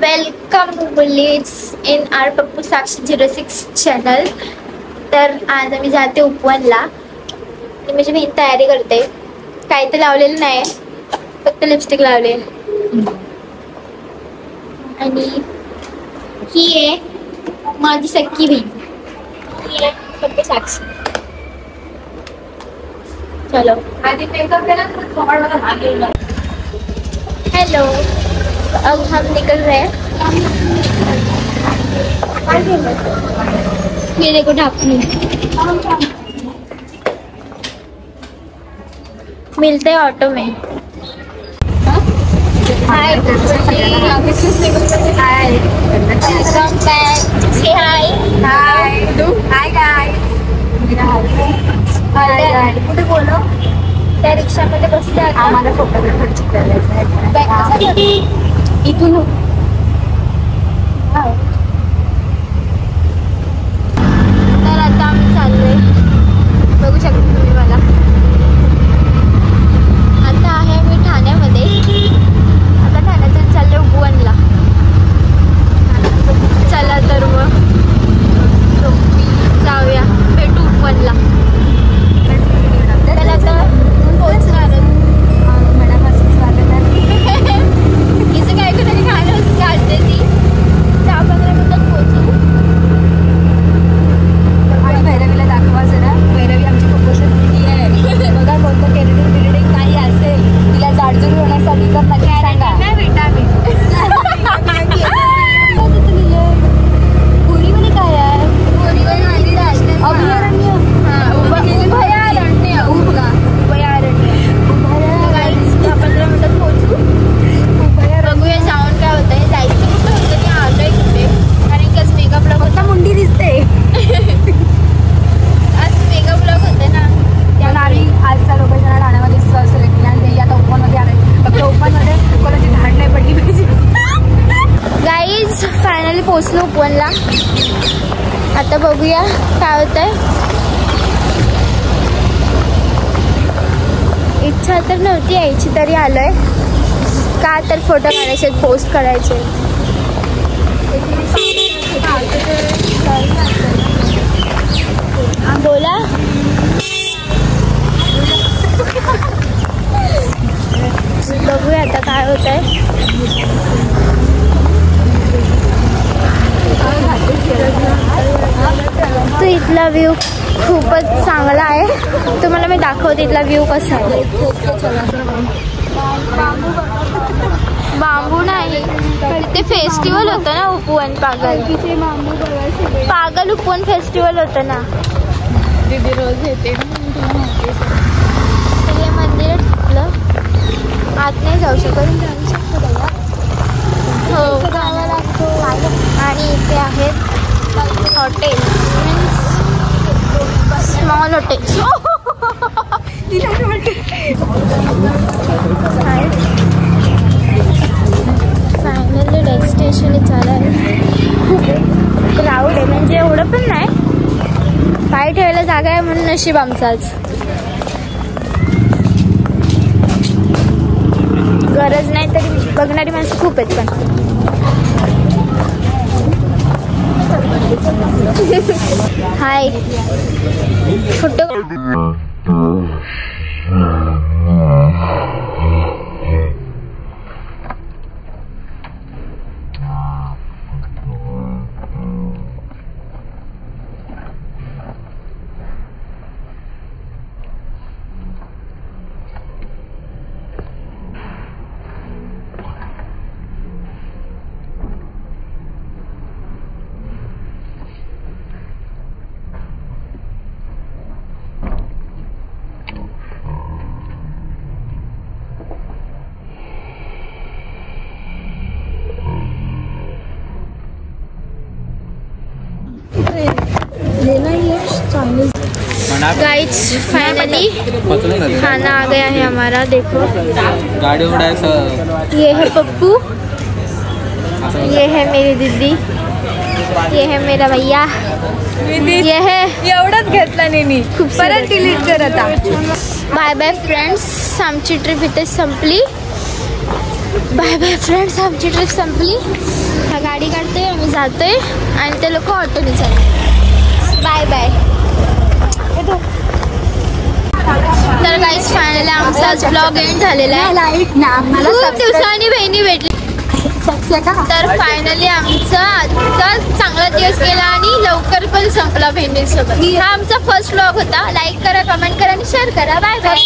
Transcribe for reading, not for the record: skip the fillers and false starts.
Welcome bullets in are Pappu Sakshi 06 channel. तर आज आम्ही जाते उपवनला. माझी बहीण तयारी करते. काही तर लावलेलं नाही, फक्त लिपस्टिक लावले. आणि ही आहे माझी सख्खी बहीण, ही आहे पप्पू साक्षी. चलो हेलो, अब हम निकल रहे हैं. मेरे को ढापनी मिलते हैं ऑटो में. हाय हाय, वेलकम बैक. से हाय हाय हाय गाइस. कुठे बोलो, त्या रिक्षामध्ये बसले. आम्हाला फोटोग्राफरची गरज आहे. इथून तर आता आम्ही चाललोय. बघू शकता तुम्ही मला. आता आहे मी ठाण्यामध्ये. आता ठाण्यातून चालले उपवनला. चला तर मग जाऊया, भेटू उपवनला. त्याला आता पोहोचणार मनापासून स्वागत आहे. तिचं काय तरी खाणं काढते ती. 10-15 मिनिटात पोहोचू. आणि भैरवीला दाखवा जरा. भैरवी आमची प्रपोजल किती आहे बघा. कोणतं कॅरेटिन बिल्डिंग काही असेल तिला जाडजूड होण्यासाठी तर नक्की सांगा. नाही विटामिन पुरीमध्ये काय आहे? अभयारण्य. बघूया जाऊन काय होतंय. जायचं कुठं होतं आणि आलोय कुठे. कारण की आज मेगा ब्लॉग होता. मुंडी दिसते. आज मेगा ब्लॉग होते ना, त्याला आम्ही आजचा लोकेशन ठाण्यामध्ये सिलेक्ट केला आणि ते आता ओपनमध्ये आले. फक्त ओपनमध्ये कोणाची धाड नाही पडली पाहिजे. गाईज फायनली पोहोचलो उपवनला. आता बघूया काय होतंय. इच्छा तर नव्हती यायची, तरी आलोय. का तर फोटो काढायचे, पोस्ट करायचे. बोला. बघूया आता काय होत आहे. तो इथला व्ह्यू खूपच चांगला आहे. तुम्हाला मी दाखवते इथला व्ह्यू कसा आहे. बांबू नाही, ते फेस्टिवल होतं ना उपवन. पागल उपवन फेस्टिवल होतं ना. दीदी रोज येते. हे मंदिर तिथलं आत नाही जाऊ शकत. हो, आणि इथे आहेत hotel, small hotel. Finally destination चालू आहे. क्राऊड आहे, म्हणजे एवढं पण नाही. पाय ठेवायला जागा आहे म्हणून नशीब आमचाच. गरज नाही तरी बघणारी माणसं खूप आहेत. पण हाय, फोटो गाइस. फाइनली खाना आ गया है हमारा. देखो, ये है पप्पू, ये है मेरी दीदी, ये है मेरा भैया, ये है. एवढंच घेतला नेहमी. परत डिलीट कर आता. Bye bye friends. आमची ट्रिप इथे संपली. बाय बाय फ्रेंड्स, आमची ट्रिप संपली. हा गाडी काढतोय, आम्ही जातोय आणि ते लोक ऑटोने चालले. Bye bye. तर गाईज फायनली आमचा आज ब्लॉग एंड झालेला आहे. खूप दिवसांनी बहिणी भेटली. तर फायनली आमचा आजचा चांगला दिवस गेला आणि लवकर पण संपला बहिणींसोबत. हा आमचा फर्स्ट ब्लॉग होता. लाईक करा, कमेंट करा आणि शेअर करा. Bye bye.